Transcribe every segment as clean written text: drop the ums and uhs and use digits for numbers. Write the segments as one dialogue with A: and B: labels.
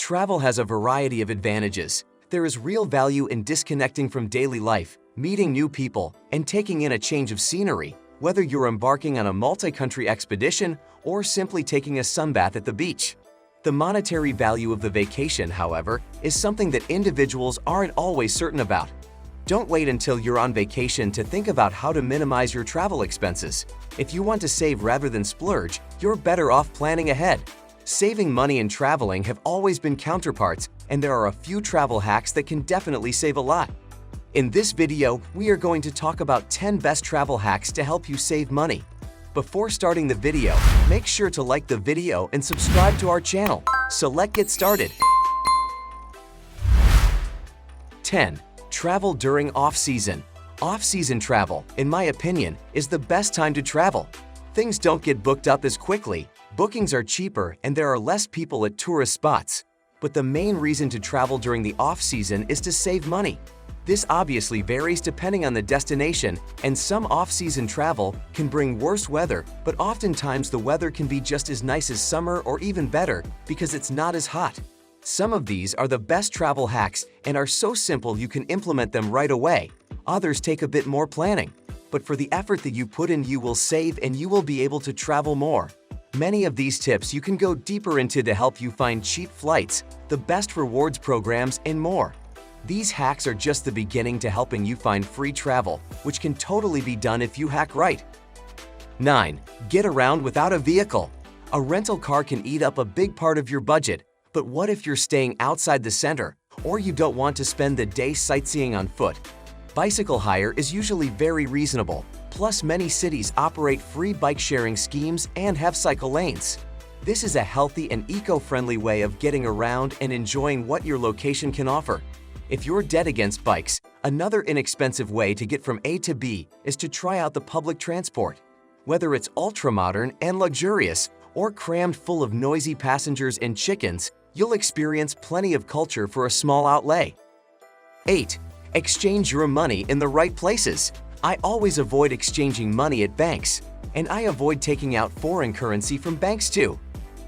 A: Travel has a variety of advantages. There is real value in disconnecting from daily life, meeting new people, and taking in a change of scenery, whether you're embarking on a multi-country expedition or simply taking a sunbath at the beach. The monetary value of the vacation, however, is something that individuals aren't always certain about. Don't wait until you're on vacation to think about how to minimize your travel expenses. If you want to save rather than splurge, you're better off planning ahead. Saving money and traveling have always been counterparts, and there are a few travel hacks that can definitely save a lot. In this video, we are going to talk about 10 best travel hacks to help you save money. Before starting the video, make sure to like the video and subscribe to our channel. So let's get started. 10. Travel during off-season. Off-season travel, in my opinion, is the best time to travel. Things don't get booked up as quickly, bookings are cheaper, and there are less people at tourist spots. But the main reason to travel during the off-season is to save money. This obviously varies depending on the destination, and some off-season travel can bring worse weather, but oftentimes the weather can be just as nice as summer or even better because it's not as hot. Some of these are the best travel hacks and are so simple you can implement them right away. Others take a bit more planning. But for the effort that you put in, you will save and you will be able to travel more. Many of these tips you can go deeper into to help you find cheap flights, the best rewards programs, and more. These hacks are just the beginning to helping you find free travel, which can totally be done if you hack right. 9. Get around without a vehicle. A rental car can eat up a big part of your budget, but what if you're staying outside the center, or you don't want to spend the day sightseeing on foot? Bicycle hire is usually very reasonable, plus many cities operate free bike-sharing schemes and have cycle lanes. This is a healthy and eco-friendly way of getting around and enjoying what your location can offer. If you're dead against bikes, another inexpensive way to get from A to B is to try out the public transport. Whether it's ultra-modern and luxurious or crammed full of noisy passengers and chickens, you'll experience plenty of culture for a small outlay. 8. Exchange your money in the right places. I always avoid exchanging money at banks, and I avoid taking out foreign currency from banks too.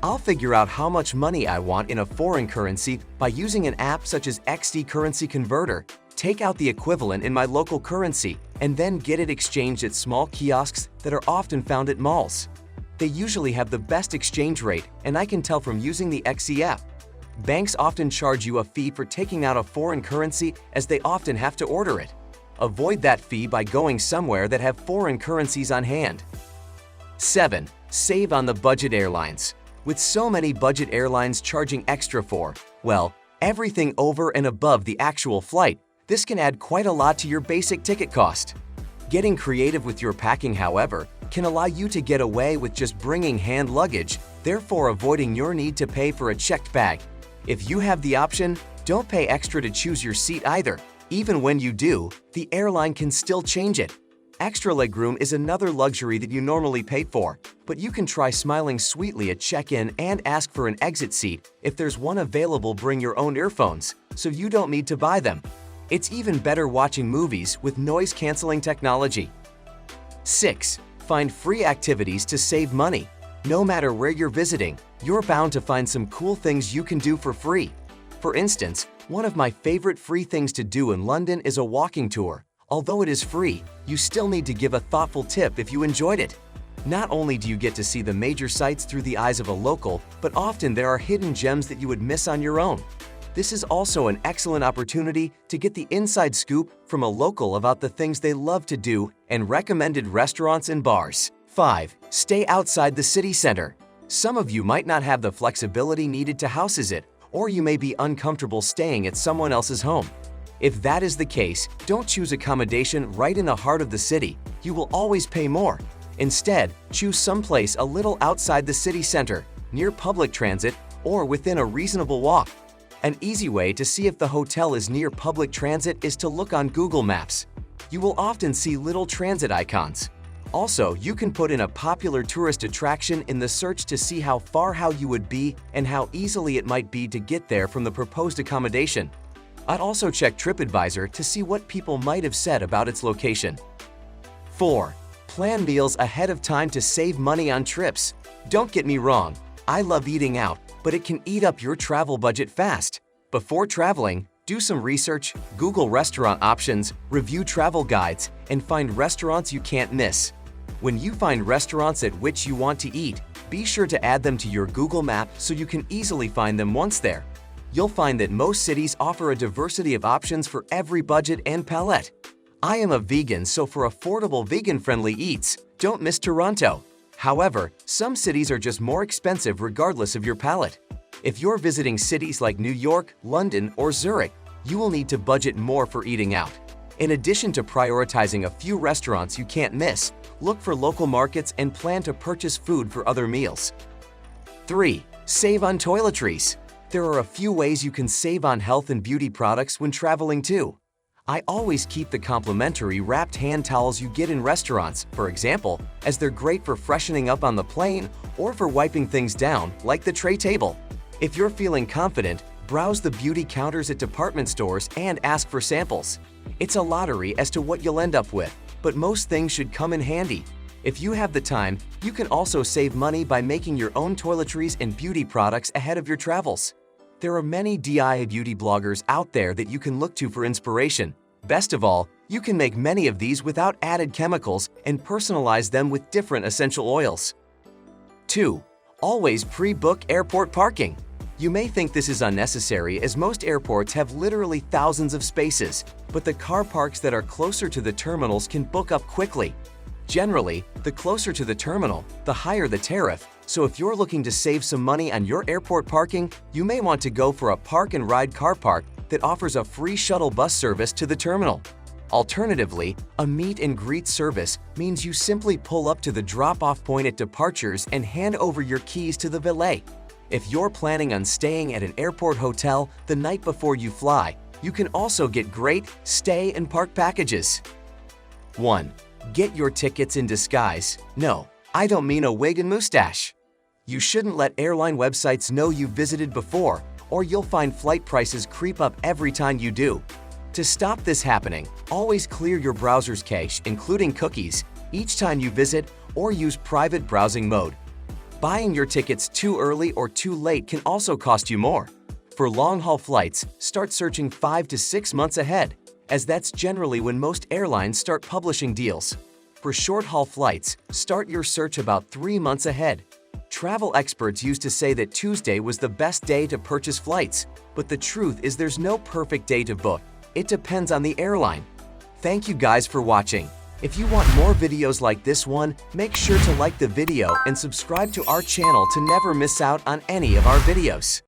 A: I'll figure out how much money I want in a foreign currency by using an app such as XD Currency Converter, take out the equivalent in my local currency, and then get it exchanged at small kiosks that are often found at malls. They usually have the best exchange rate, and I can tell from using the XD app. Banks often charge you a fee for taking out a foreign currency as they often have to order it. Avoid that fee by going somewhere that have foreign currencies on hand. 7. Save on the budget airlines. With so many budget airlines charging extra for, well, everything over and above the actual flight, this can add quite a lot to your basic ticket cost. Getting creative with your packing, however, can allow you to get away with just bringing hand luggage, therefore avoiding your need to pay for a checked bag. If you have the option, don't pay extra to choose your seat either. Even when you do, the airline can still change it. Extra legroom is another luxury that you normally pay for, but you can try smiling sweetly at check-in and ask for an exit seat. If there's one available, bring your own earphones, so you don't need to buy them. It's even better watching movies with noise-canceling technology. 6. Find free activities to save money. No matter where you're visiting, you're bound to find some cool things you can do for free. For instance, one of my favorite free things to do in London is a walking tour. Although it is free, you still need to give a thoughtful tip if you enjoyed it. Not only do you get to see the major sights through the eyes of a local, but often there are hidden gems that you would miss on your own. This is also an excellent opportunity to get the inside scoop from a local about the things they love to do and recommended restaurants and bars. 5. Stay outside the city center. Some of you might not have the flexibility needed to house it, or you may be uncomfortable staying at someone else's home. If that is the case, don't choose accommodation right in the heart of the city. You will always pay more. Instead, choose someplace a little outside the city center, near public transit, or within a reasonable walk. An easy way to see if the hotel is near public transit is to look on Google Maps. You will often see little transit icons. Also, you can put in a popular tourist attraction in the search to see how far you would be and how easily it might be to get there from the proposed accommodation. I'd also check TripAdvisor to see what people might have said about its location. 4. Plan meals ahead of time to save money on trips. Don't get me wrong, I love eating out, but it can eat up your travel budget fast. Before traveling, do some research, Google restaurant options, review travel guides, and find restaurants you can't miss. When you find restaurants at which you want to eat, be sure to add them to your Google map so you can easily find them once there. You'll find that most cities offer a diversity of options for every budget and palate. I am a vegan, so for affordable vegan-friendly eats, don't miss Toronto. However, some cities are just more expensive regardless of your palate. If you're visiting cities like New York, London, or Zurich, you will need to budget more for eating out. In addition to prioritizing a few restaurants you can't miss, look for local markets and plan to purchase food for other meals. 3. Save on toiletries. There are a few ways you can save on health and beauty products when traveling too. I always keep the complimentary wrapped hand towels you get in restaurants, for example, as they're great for freshening up on the plane or for wiping things down, like the tray table. If you're feeling confident, browse the beauty counters at department stores and ask for samples. It's a lottery as to what you'll end up with, but most things should come in handy. If you have the time, you can also save money by making your own toiletries and beauty products ahead of your travels. There are many DIY beauty bloggers out there that you can look to for inspiration. Best of all, you can make many of these without added chemicals and personalize them with different essential oils. 2. Always pre-book airport parking. You may think this is unnecessary as most airports have literally thousands of spaces, but the car parks that are closer to the terminals can book up quickly. Generally, the closer to the terminal, the higher the tariff, so if you're looking to save some money on your airport parking, you may want to go for a park-and-ride car park that offers a free shuttle bus service to the terminal. Alternatively, a meet and greet service means you simply pull up to the drop-off point at departures and hand over your keys to the valet. If you're planning on staying at an airport hotel the night before you fly, you can also get great stay and park packages. 1. Get your tickets in disguise. No, I don't mean a wig and mustache. You shouldn't let airline websites know you've visited before, or you'll find flight prices creep up every time you do. To stop this happening, always clear your browser's cache, including cookies, each time you visit, or use private browsing mode. Buying your tickets too early or too late can also cost you more. For long-haul flights, start searching 5 to 6 months ahead, as that's generally when most airlines start publishing deals. For short-haul flights, start your search about 3 months ahead. Travel experts used to say that Tuesday was the best day to purchase flights, but the truth is there's no perfect day to book. It depends on the airline. Thank you guys for watching. If you want more videos like this one, make sure to like the video and subscribe to our channel to never miss out on any of our videos.